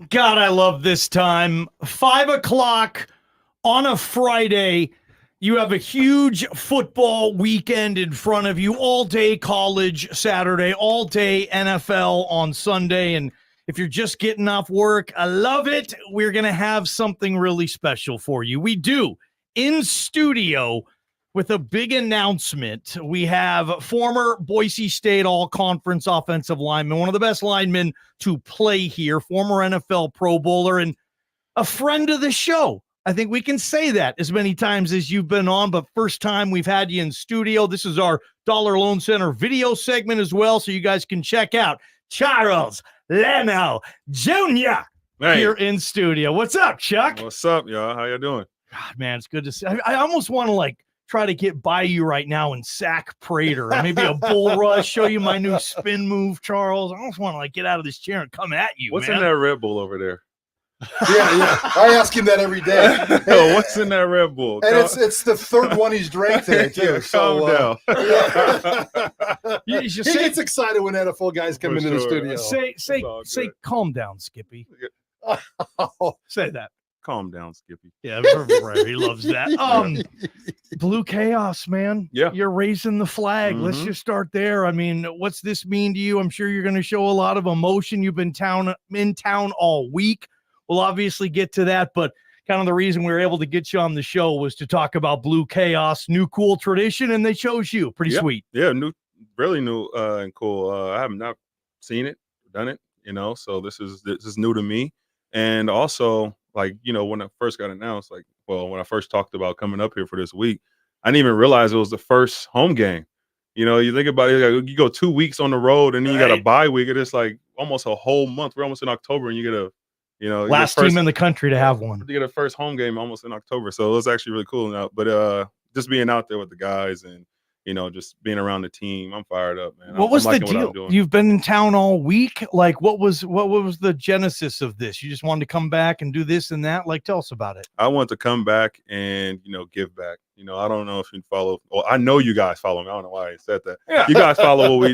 God, I love this time. 5 o'clock on a Friday. You have a huge football weekend in front of you, all day college Saturday, all day NFL on Sunday. And if you're just getting off work, I love it. We're going to have something really special for you. We do. In studio with a big announcement, we have former Boise State All-Conference offensive lineman, one of the best linemen to play here, former NFL Pro Bowler, and a friend of the show. I think we can say that as many times as you've been on, but first time we've had you in studio. This is our Dollar Loan Center video segment as well, so you guys can check out Charles Leno Jr. here in studio. What's up, Chuck? What's up, y'all? How you doing? God, man, it's good to see. I almost want to try to get by you right now and sack Prater, or maybe a bull rush, show you my new spin move, Charles. I almost want to get out of this chair and come at you. What's man. in that Red Bull over there? Yeah. I ask him that every day. Yo, what's in that Red Bull? And it's the third one he's drank today, too. Calm down. He gets excited when NFL guys come into the studio. Say, calm down, Skippy. Say that. Calm down, Skippy. Yeah, right. He loves that. Blue Chaos, man. Yeah. You're raising the flag. Let's just start there. I mean, what's this mean to you? I'm sure you're going to show a lot of emotion. You've been in town all week. We'll obviously get to that, but kind of the reason we were able to get you on the show was to talk about Blue Chaos, new cool tradition, and they chose you. Pretty sweet. Yeah, really new and cool. I have not seen it, done it, so this is new to me. And also, when I first got announced, when I first talked about coming up here for this week, I didn't even realize it was the first home game. You think about it, you go 2 weeks on the road and then you got a bye week, and it's almost a whole month. We're almost in October, and you get a last team in the country to have one. To get a first home game almost in October. So it was actually really cool now. But just being out there with the guys and, just being around the team, I'm fired up, man. What was the deal? You've been in town all week. What was the genesis of this? You just wanted to come back and do this and that? Tell us about it. I want to come back and, give back. I don't know if you follow. Well, I know you guys follow me. I don't know why I said that. Yeah. You guys follow what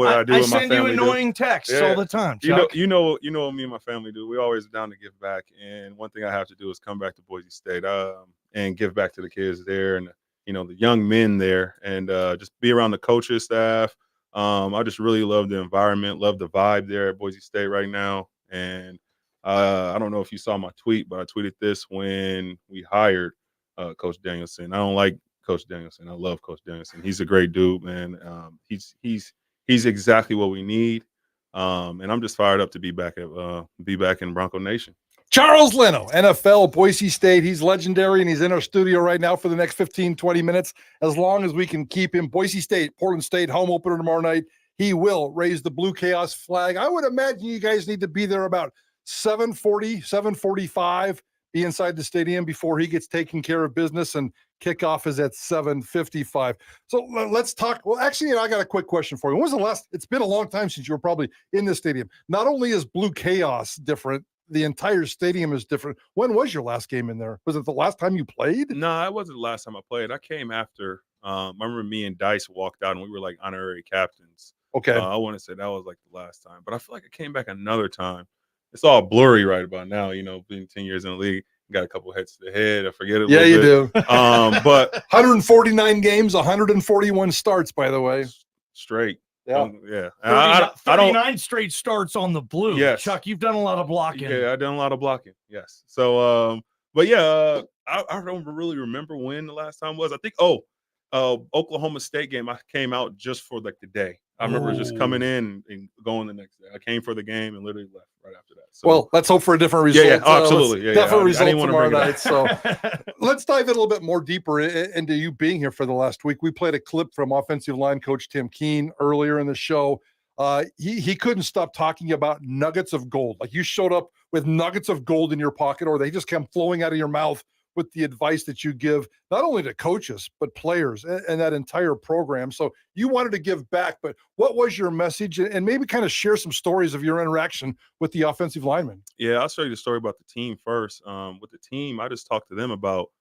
I do with my family. I send you annoying texts all the time, Chuck. You know what me and my family do. We always down to give back. And one thing I have to do is come back to Boise State and give back to the kids there and the young men there, and just be around the coaches, staff. I just really love the environment, love the vibe there at Boise State right now. And I don't know if you saw my tweet, but I tweeted this when we hired Coach Danielson. I don't like Coach Danielson. I love Coach Danielson. He's a great dude, man. He's exactly what we need. And I'm just fired up to be back in Bronco Nation. Charles Leno, NFL, Boise State. He's legendary, and he's in our studio right now for the next 15, 20 minutes. As long as we can keep him. Boise State, Portland State, home opener tomorrow night. He will raise the Blue Chaos flag. I would imagine you guys need to be there about 7:40, 7:45, be inside the stadium before he gets taken care of business, and kickoff is at 7:55. So let's talk. Well, actually, I got a quick question for you. When was the last? It's been a long time since you were probably in the stadium. Not only is Blue Chaos different, the entire stadium is different. When was your last game in there? Was it the last time you played? No, it wasn't the last time I played. I came after. I remember me and Dice walked out, and we were honorary captains. Okay. I want to say that was the last time, but I feel like I came back another time. It's all blurry right about now, being 10 years in the league. Got a couple hits to the head. I forget it. Yeah, you do. But 149 games, 141 starts, by the way. Straight. Yeah. Yeah. 39 straight starts on the Blue. Yes. Chuck, you've done a lot of blocking. Yeah, I've done a lot of blocking. Yes. So, but yeah, I don't really remember when the last time was. I think, Oklahoma State game. I came out just for the day. I remember just coming in and going the next day. I came for the game and literally left right after that. So, well, let's hope for a different result. Yeah, absolutely. Different result tomorrow night. So let's dive in a little bit more deeper into you being here for the last week. We played a clip from offensive line coach Tim Keene earlier in the show. He couldn't stop talking about nuggets of gold. You showed up with nuggets of gold in your pocket, or they just come flowing out of your mouth with the advice that you give, not only to coaches, but players and that entire program. So you wanted to give back, but what was your message? And maybe kind of share some stories of your interaction with the offensive linemen. Yeah, I'll show you the story about the team first. With the team, I just talked to them about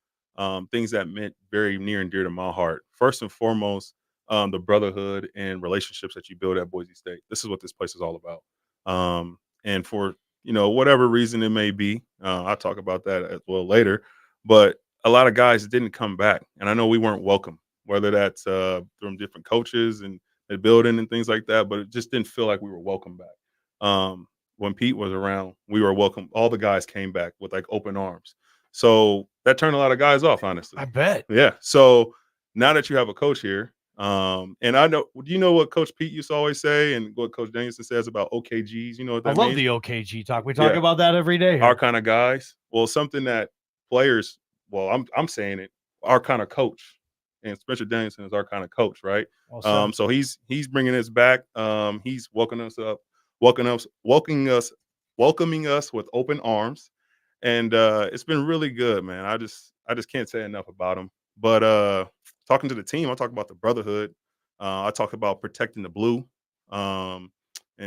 things that meant very near and dear to my heart. First and foremost, the brotherhood and relationships that you build at Boise State. This is what this place is all about. And for whatever reason it may be, I'll talk about that as well later. But a lot of guys didn't come back, and I know we weren't welcome, whether that's from different coaches and the building and things like that. But it just didn't feel like we were welcome back. When Pete was around, we were welcome. All the guys came back with like open arms. So that turned a lot of guys off, honestly. I bet. Yeah. So now that you have a coach here, and I know, do you know what Coach Pete used to always say, and what Coach Danielson says about OKGs? You know what that I love means? the OKG talk. We talk Yeah. about that every day here. Our kind of guys. Well, something that players. Well, I'm saying it. Our kind of coach, and Spencer Danielson is our kind of coach, right? Well said. So he's bringing us back. He's welcoming us up, welcoming us with open arms, and it's been really good, man. I just can't say enough about him. But talking to the team, I talk about the brotherhood. I talk about protecting the blue, and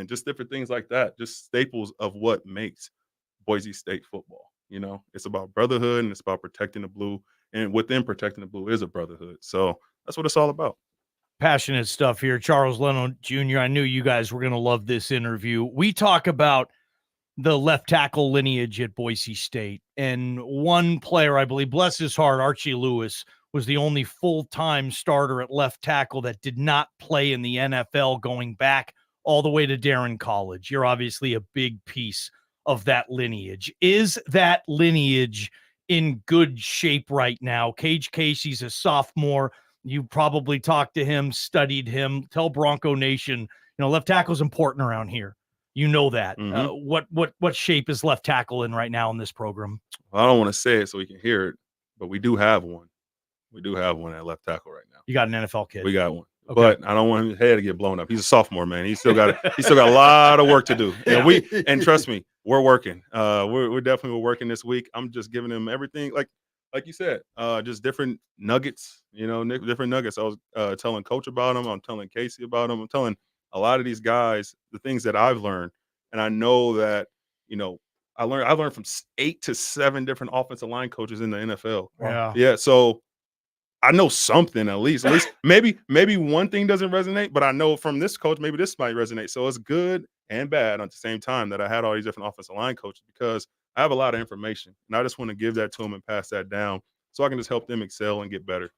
just different things like that. Just staples of what makes Boise State football. It's about brotherhood and it's about protecting the blue. And within protecting the blue is a brotherhood. So that's what it's all about. Passionate stuff here. Charles Leno Jr., I knew you guys were going to love this interview. We talk about the left tackle lineage at Boise State. And one player, I believe, bless his heart, Archie Lewis, was the only full-time starter at left tackle that did not play in the NFL going back all the way to Darren College. You're obviously a big piece of that lineage. Is that lineage in good shape right now? Cage Casey's a sophomore. You probably talked to him, studied him. Tell Bronco Nation, left tackle's important around here. You know that. Mm-hmm. What shape is left tackle in right now in this program? Well, I don't want to say it so we can hear it, but we do have one. We do have one at left tackle right now. You got an NFL kid. We got one. Okay. But I don't want his head to get blown up. He's a sophomore, man. He's still got a lot of work to do. And trust me, we're working. We're definitely working this week. I'm just giving him everything, like you said, just different nuggets. Different nuggets. I was telling Coach about them. I'm telling Casey about them. I'm telling a lot of these guys the things that I've learned, and I know that I learned from 8 to 7 different offensive line coaches in the NFL. Yeah. So I know something at least maybe one thing doesn't resonate, but I know from this coach, maybe this might resonate. So it's good and bad at the same time that I had all these different offensive line coaches, because I have a lot of information and I just want to give that to them and pass that down so I can just help them excel and get better.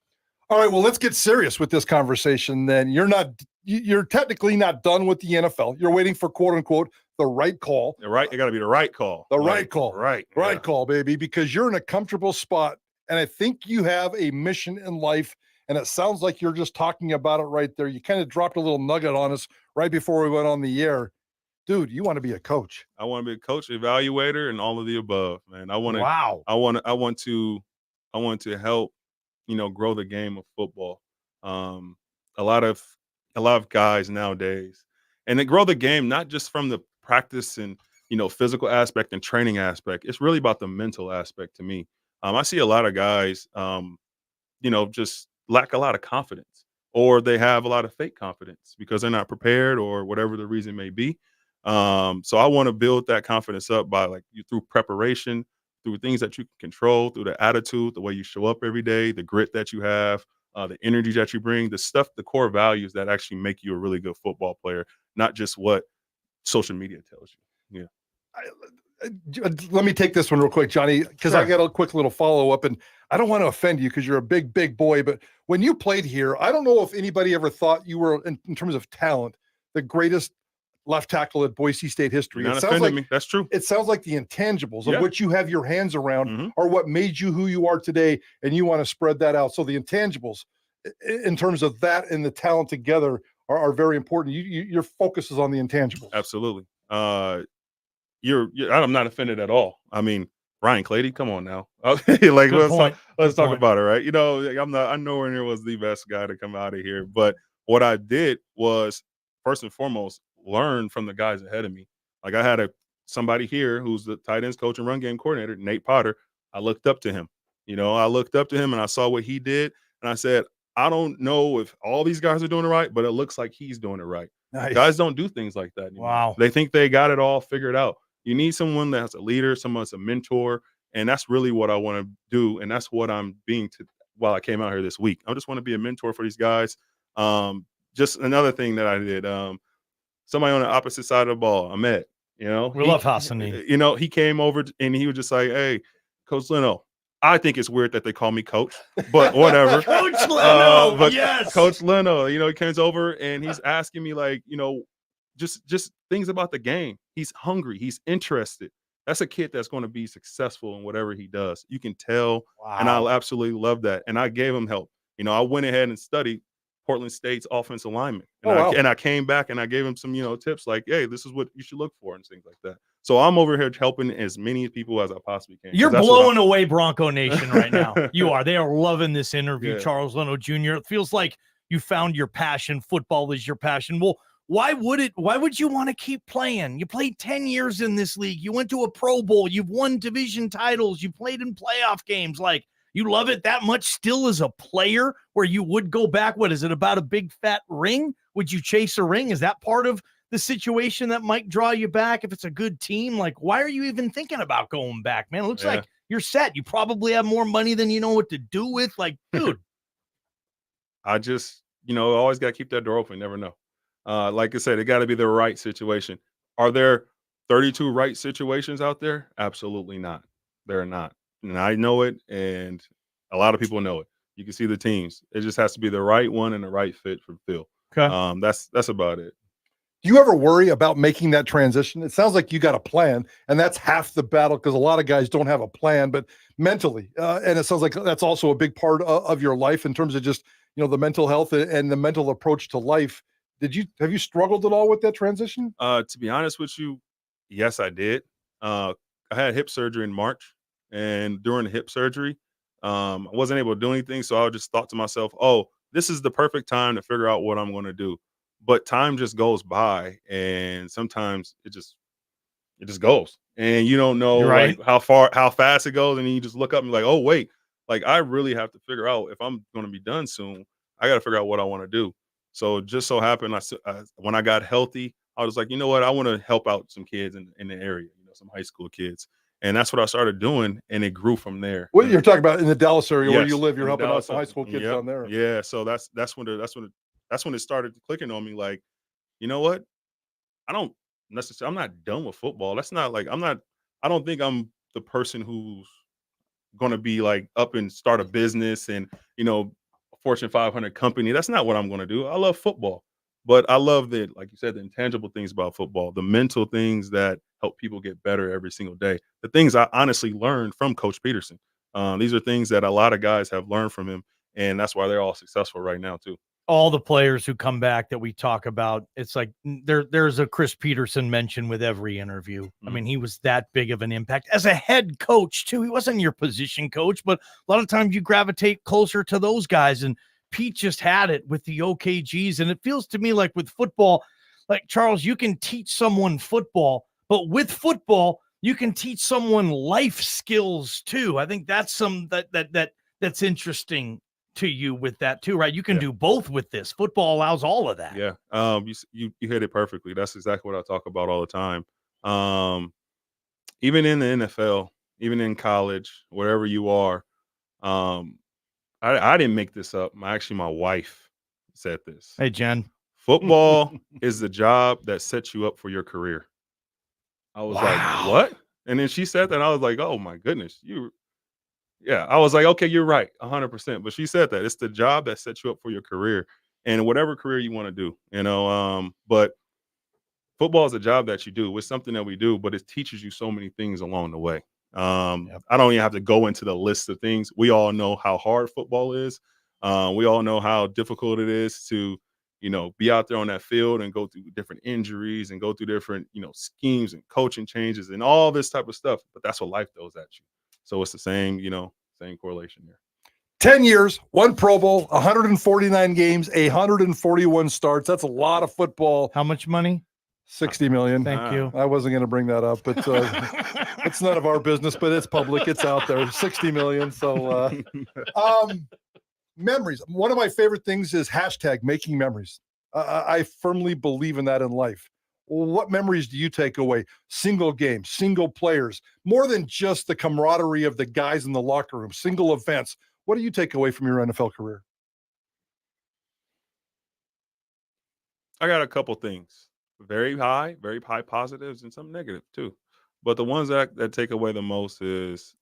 All right, well, let's get serious with this conversation then. You're technically not done with the NFL. You're waiting for, quote unquote, the right call. It got to be the right call. Right call. Right Call, baby, because you're in a comfortable spot. And I think you have a mission in life. And it sounds like you're just talking about it right there. You kind of dropped a little nugget on us right before we went on the air. Dude, you want to be a coach. I want to be a coach, evaluator, and all of the above, man. I want to help, grow the game of football. A lot of guys nowadays, and they grow the game not just from the practice and physical aspect and training aspect. It's really about the mental aspect to me. I see a lot of guys, just lack a lot of confidence, or they have a lot of fake confidence because they're not prepared or whatever the reason may be. So I want to build that confidence up by through preparation, through things that you can control, through the attitude, the way you show up every day, the grit that you have, the energy that you bring, the core values that actually make you a really good football player, not just what social media tells you. Yeah. Let me take this one real quick, Johnny, because Sure. I got a quick little follow-up, and I don't want to offend you because you're a big, big boy, but when you played here, I don't know if anybody ever thought you were, in terms of talent, the greatest left tackle at Boise State history. You're not offending me. That's true. It sounds like the intangibles of which you have your hands around are what made you who you are today, and you want to spread that out. So the intangibles, in terms of that and the talent together, are very important. Your focus is on the intangibles. Absolutely. I'm not offended at all. I mean, Ryan Clady, come on now. Let's talk about it, right? I'm nowhere near was the best guy to come out of here. But what I did was, first and foremost, learn from the guys ahead of me. Like I had somebody here who's the tight ends coach and run game coordinator, Nate Potter. I looked up to him. And I saw what he did. And I said, I don't know if all these guys are doing it right, but it looks like he's doing it right. Nice. Guys don't do things like that anymore. Wow. They think they got it all figured out. You need someone that's a leader, someone that's a mentor, and that's really what I want to do, and that's what I'm being while I came out here this week. I just want to be a mentor for these guys. Just another thing that I did, somebody on the opposite side of the ball, Ahmed, You know, We love Hassanin. You know, he came over and he was just like, "Hey, Coach Leno, I think it's weird that they call me Coach, but whatever." Coach Leno, but yes. Coach Leno, you know, he comes over and he's asking me like, you know, just things about the game. He's hungry. He's interested. That's a kid that's going to be successful in whatever he does. You can tell, and I Wow. absolutely love that. And I gave him help. You know, I went ahead and studied Portland State's offensive lineman, and wow. I came back and I gave him some, you know, tips like, hey, this is what you should look for and things like that. So I'm over here helping as many people as I possibly can. You're blowing away Bronco Nation right now. You are. They are loving this interview, Yeah. Charles Leno Jr. It feels like you found your passion. Football is your passion. Well, why would you want to keep playing? You played 10 years in this league. You went to a Pro Bowl. You've won division titles. You played in playoff games. Like, you love it that much still as a player where you would go back. What is it about a big fat ring? Would you chase a ring? Is that part of the situation that might draw you back if it's a good team? Like, why are you even thinking about going back, man? It looks like you're set. You probably have more money than you know what to do with. Like, dude. I just, you know, always got to keep that door open. Never know. Like I said, it got to be the right situation. Are there 32 right situations out there? Absolutely not. There are not. And I know it, and a lot of people know it. You can see the teams. It just has to be the right one and the right fit for Phil. Okay. That's about it. Do you ever worry about making that transition? It sounds like you got a plan, and that's half the battle because a lot of guys don't have a plan, but mentally, and it sounds like that's also a big part of your life in terms of just, you know, the mental health and the mental approach to life. Have you struggled at all with that transition? To be honest with you, yes, I did. I had hip surgery in March, and during the hip surgery, I wasn't able to do anything. So I just thought to myself, "Oh, this is the perfect time to figure out what I'm going to do." But time just goes by, and sometimes it just goes, and you don't know Right. like how fast it goes, and then you just look up and like, "Oh, wait, like I really have to figure out if I'm going to be done soon. I got to figure out what I want to do." So it just so happened, when I got healthy, I was like, you know what, I want to help out some kids in the area, you know, some high school kids, and that's what I started doing, and it grew from there. What you're talking about in the Dallas area where you Yes, live, you're in helping out Dallas, some high school kids yep, down there. yeah. So that's when it started clicking on me. Like, you know what? I don't necessarily. I'm not done with football. That's not like I'm not. I don't think I'm the person who's going to be like up and start a business and, you know, a Fortune 500 company. That's not what I'm going to do. I love football, but I love the, like you said, the intangible things about football, the mental things that help people get better every single day. The things I honestly learned from Coach Peterson. These are things that a lot of guys have learned from him, and that's why they're all successful right now too. All the players who come back that we talk about, it's like there's a Chris Peterson mention with every interview. I mean, he was that big of an impact as a head coach too. He wasn't your position coach, but a lot of times you gravitate closer to those guys. And Pete just had it with the OKGs. And it feels to me like with football, like Charles, you can teach someone football, but with football, you can teach someone life skills too. I think that's that's interesting to you with that too, right? You can do both with this. Football allows all of that. Yeah. You hit it perfectly. That's exactly what I talk about all the time. Even in the NFL, even in college, wherever you are, I didn't make this up. Actually, my wife said this. Hey, Jen. Football is the job that sets you up for your career. I was like, what? And then she said that, and I was like, oh my goodness, yeah. I was like, okay, you're right, 100%. But she said that it's the job that sets you up for your career and whatever career you want to do, you know. But football is a job that you do. It's something that we do, but it teaches you so many things along the way. I don't even have to go into the list of things. We all know how hard football is. We all know how difficult it is to, you know, be out there on that field and go through different injuries and go through different, you know, schemes and coaching changes and all this type of stuff. But that's what life throws at you. So it's the same, you know, same correlation there. 10 years, one Pro Bowl, 149 games, 141 starts. That's a lot of football. How much money? 60 million. Thank you. I wasn't going to bring that up, but it's none of our business, but it's public. It's out there. 60 million. So memories. One of my favorite things is hashtag making memories. I firmly believe in that in life. What memories do you take away? Single games, single players, more than just the camaraderie of the guys in the locker room, single events. What do you take away from your NFL career? I got a couple things. very high positives and some negative too. But the ones that take away the most is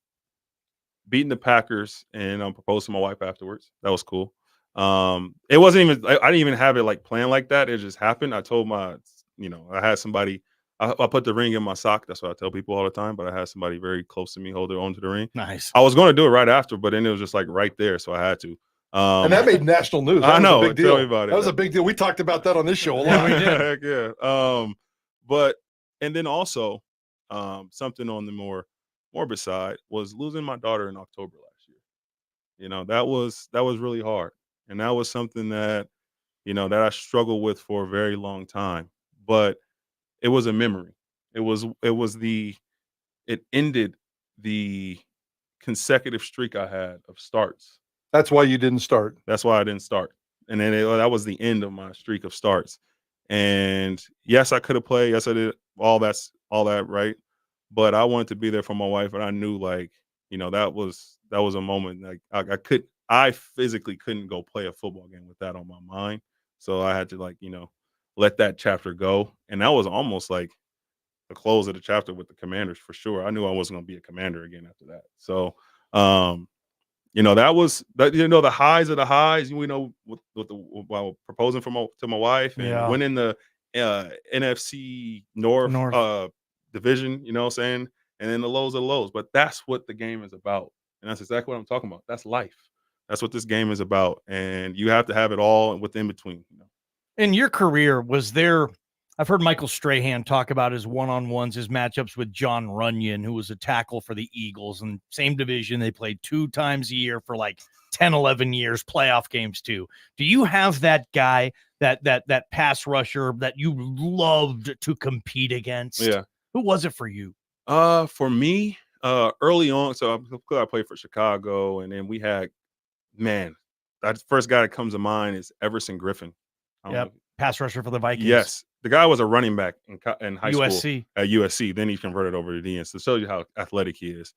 beating the Packers and proposed to my wife afterwards. That was cool. It wasn't even I didn't even have it like planned like that. It just happened. I told I had somebody. I put the ring in my sock. That's what I tell people all the time. But I had somebody very close to me hold on to the ring. Nice. I was going to do it right after, but then it was just like right there, so I had to. And that made national news. That I know. was a big deal. Tell me about it. That was a big deal. We talked about that on this show a lot. Yeah, we did. Heck yeah. But and then also something on the more morbid side was losing my daughter in October last year. That was really hard, and that was something that that I struggled with for a very long time. But it was a memory. It ended the consecutive streak I had of starts. That's why you didn't start. That's why I didn't start. And then that was the end of my streak of starts. And yes, I could have played. Yes, I did all that right. But I wanted to be there for my wife, and I knew that was a moment like I physically couldn't go play a football game with that on my mind. So I had to let that chapter go. And that was almost like the close of the chapter with the Commanders for sure. I knew I wasn't going to be a Commander again after that. So that was the highs of the highs. While proposing to my wife and winning the NFC North. Division, you know what I'm saying? And then the lows of the lows. But that's what the game is about. And that's exactly what I'm talking about. That's life. That's what this game is about. And you have to have it all within between. In your career, was there I've heard Michael Strahan talk about his one-on-ones, his matchups with John Runyon, who was a tackle for the Eagles, and same division. They played 2 times a year for like 10, 11 years, playoff games too. Do you have that guy, that pass rusher that you loved to compete against? Yeah. Who was it for you? For me, early on, so I played for Chicago, and then we had, that first guy that comes to mind is Everson Griffin. Yep, pass rusher for the Vikings. Yes, the guy was a running back in high school at USC. Then he converted over to DN. So it shows you how athletic he is.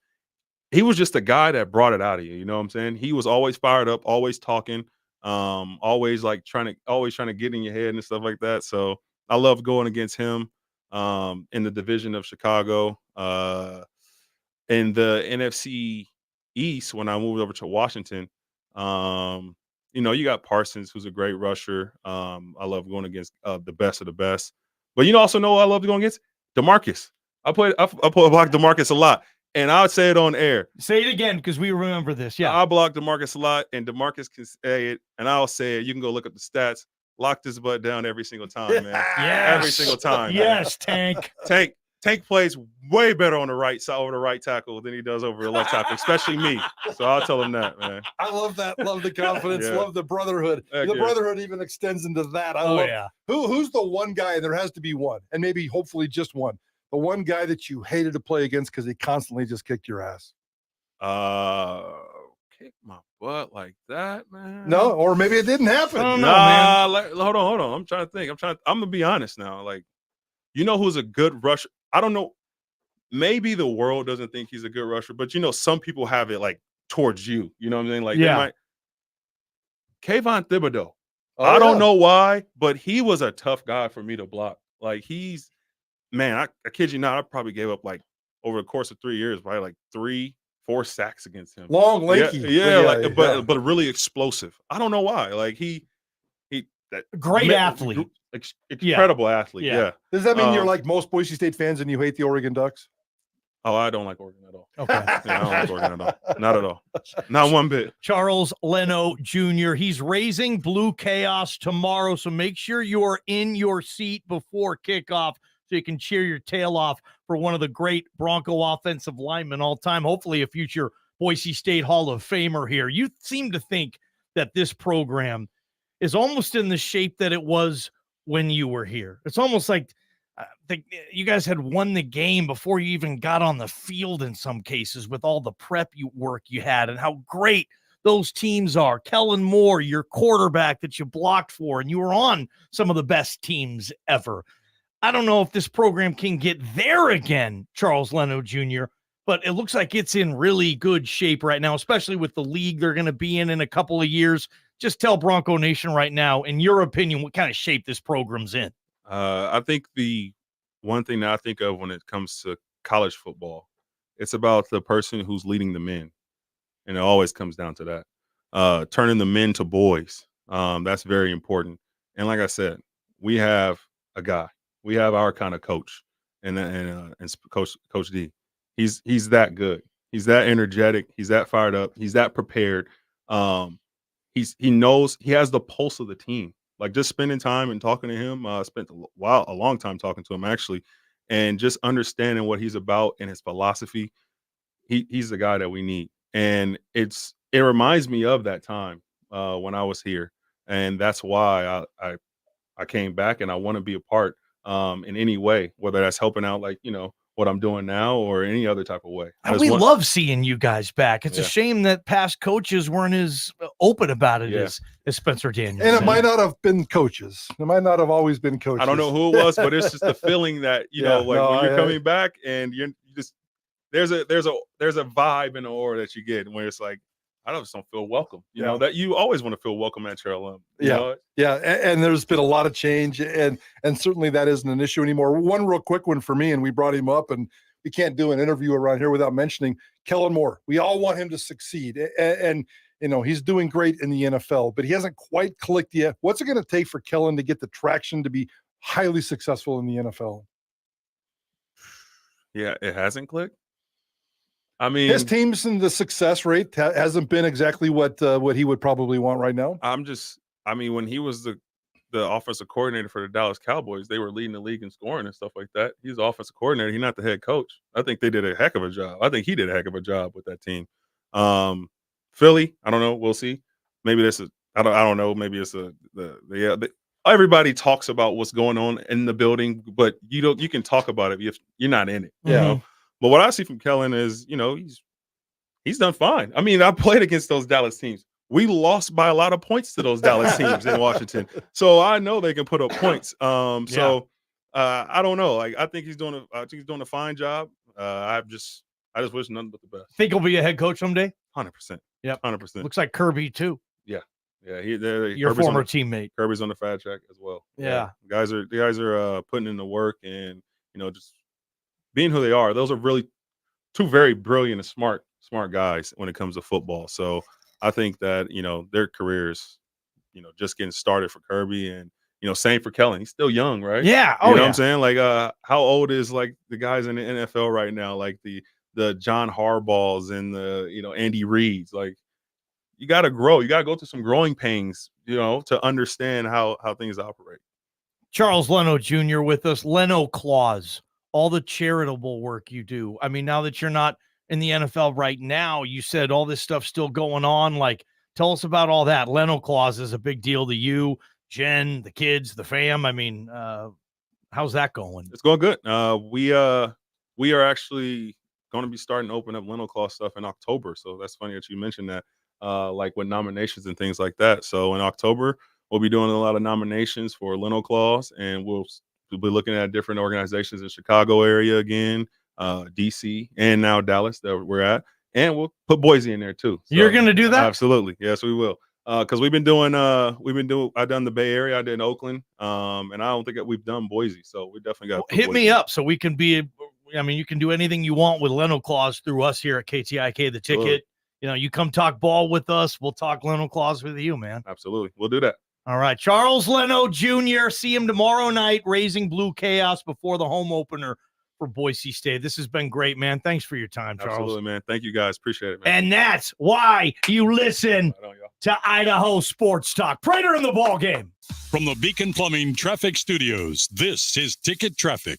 He was just a guy that brought it out of you. You know what I'm saying? He was always fired up, always talking, always trying to get in your head and stuff like that. So I love going against him. In the division of Chicago, in the NFC East, when I moved over to Washington, you got Parsons, who's a great rusher. I love going against the best of the best. But also know I love going against DeMarcus. I block DeMarcus a lot, and I would say it on air. Say it again because we remember this. Yeah, I block DeMarcus a lot, and DeMarcus can say it, and I'll say it. You can go look up the stats. Lock this butt down every single time, man. Yes. Every single time. Yes, Tank. Tank plays way better on the right side over the right tackle than he does over the left tackle, especially me. So I'll tell him that, man. I love that. Love the confidence. Yeah. Love the brotherhood. Heck the yeah. brotherhood even extends into that. Who's the one guy, and there has to be one, and maybe hopefully just one, the one guy that you hated to play against because he constantly just kicked your ass? Kick my butt like that, man. No, or maybe it didn't happen. I don't know, man. Hold on. I'm trying to think. I'm gonna be honest now. Who's a good rusher? I don't know. Maybe the world doesn't think he's a good rusher, but some people have it towards you. You know what I'm saying? Kayvon Thibodeau. I don't know why, but he was a tough guy for me to block. I kid you not, I probably gave up over the course of 3 years, probably 3-4 sacks against him. Long, lanky. But really explosive. I don't know why. He great athlete. Incredible athlete. Yeah. Does that mean you're like most Boise State fans and you hate the Oregon Ducks? Oh, I don't like Oregon at all. Okay. I don't like Oregon at all. Not at all. Not one bit. Charles Leno Jr. He's raising Blue Chaos tomorrow, so make sure you are in your seat before kickoff so you can cheer your tail off for one of the great Bronco offensive linemen all time, hopefully a future Boise State Hall of Famer here. You seem to think that this program is almost in the shape that it was when you were here. It's almost like you guys had won the game before you even got on the field in some cases with all the prep work you had and how great those teams are. Kellen Moore, your quarterback that you blocked for, and you were on some of the best teams ever. I don't know if this program can get there again, Charles Leno Jr., but it looks like it's in really good shape right now, especially with the league they're going to be in a couple of years. Just tell Bronco Nation right now, in your opinion, what kind of shape this program's in. I think the one thing that I think of when it comes to college football, it's about the person who's leading the men, and it always comes down to that. Turning the men to boys, that's very important. And like I said, we have a guy, we have our kind of coach, and Coach D. He's that good. He's that energetic. He's that fired up. He's that prepared. He knows, he has the pulse of the team. Like, just spending time and talking to him, spent a long time talking to him actually, and just understanding what he's about and his philosophy. He's the guy that we need, and it reminds me of that time when I was here, and that's why I came back, and I want to be a part in any way, whether that's helping out, like, what I'm doing now, or any other type of way. And we love seeing you guys back. It's a shame that past coaches weren't as open about it as Spencer Daniels. And it might not have been coaches. It might not have always been coaches. I don't know who it was, but it's just the feeling that, when you're coming back and you just, there's a vibe in the aura that you get where it's like, I just don't feel welcome. You know, that you always want to feel welcome at your alum. You know? And there's been a lot of change, and certainly that isn't an issue anymore. One real quick one for me, and we brought him up, and we can't do an interview around here without mentioning Kellen Moore. We all want him to succeed, and he's doing great in the NFL, but he hasn't quite clicked yet. What's it going to take for Kellen to get the traction to be highly successful in the NFL? Yeah, it hasn't clicked. I mean, his teams and the success rate hasn't been exactly what he would probably want right now. When he was the offensive coordinator for the Dallas Cowboys, they were leading the league in scoring and stuff like that. He's the offensive coordinator. He's not the head coach. I think they did a heck of a job. I think he did a heck of a job with that team. Philly, I don't know. We'll see. Maybe I don't know. Maybe it's everybody talks about what's going on in the building, but you can talk about it if you're not in it. You know? But what I see from Kellen is, he's done fine. I mean, I played against those Dallas teams. We lost by a lot of points to those Dallas teams in Washington. So I know they can put up points. So I don't know. Like, I think he's doing a fine job. I just wish nothing but the best. Think he'll be a head coach someday? 100%. Yep. 100%. Looks like Kirby too. Yeah. Your Kirby's former teammate. Kirby's on the fat track as well. Yeah. The guys are putting in the work, and just being who they are. Those are really two very brilliant and smart guys when it comes to football. So I think that, their careers, just getting started for Kirby, and, same for Kellen. He's still young, right? Yeah. You know what I'm saying? Like, how old is, like, the guys in the NFL right now? Like the John Harbaughs and the, Andy Reids. Like, you got to grow. You got to go through some growing pains, to understand how things operate. Charles Leno Jr. with us. Leno Claus. All the charitable work you do. I mean, now that you're not in the NFL right now, you said all this stuff's still going on. Like, tell us about all that. Leno Claus is a big deal to you, Jen, the kids, the fam. I mean, how's that going? It's going good. We are actually going to be starting to open up Leno Claus stuff in October. So that's funny that you mentioned that, like with nominations and things like that. So in October, we'll be doing a lot of nominations for Leno Claus, and we'll be looking at different organizations in Chicago area again, DC, and now Dallas that we're at, and we'll put Boise in there too. So, you're going to do that? Absolutely, yes, we will. Because I've done the Bay Area, I did Oakland, and I don't think we've done Boise, so we definitely got. Hit me up so we can be. I mean, you can do anything you want with Leno Claus through us here at KTIK, the Ticket. Absolutely. You come talk ball with us. We'll talk Leno Claus with you, man. Absolutely, we'll do that. All right, Charles Leno Jr. See him tomorrow night, raising blue chaos before the home opener for Boise State. This has been great, man. Thanks for your time, Charles. Absolutely, man. Thank you, guys. Appreciate it, man. And that's why you listen to Idaho Sports Talk. Prater in the Ballgame. From the Beacon Plumbing Traffic Studios, this is Ticket Traffic.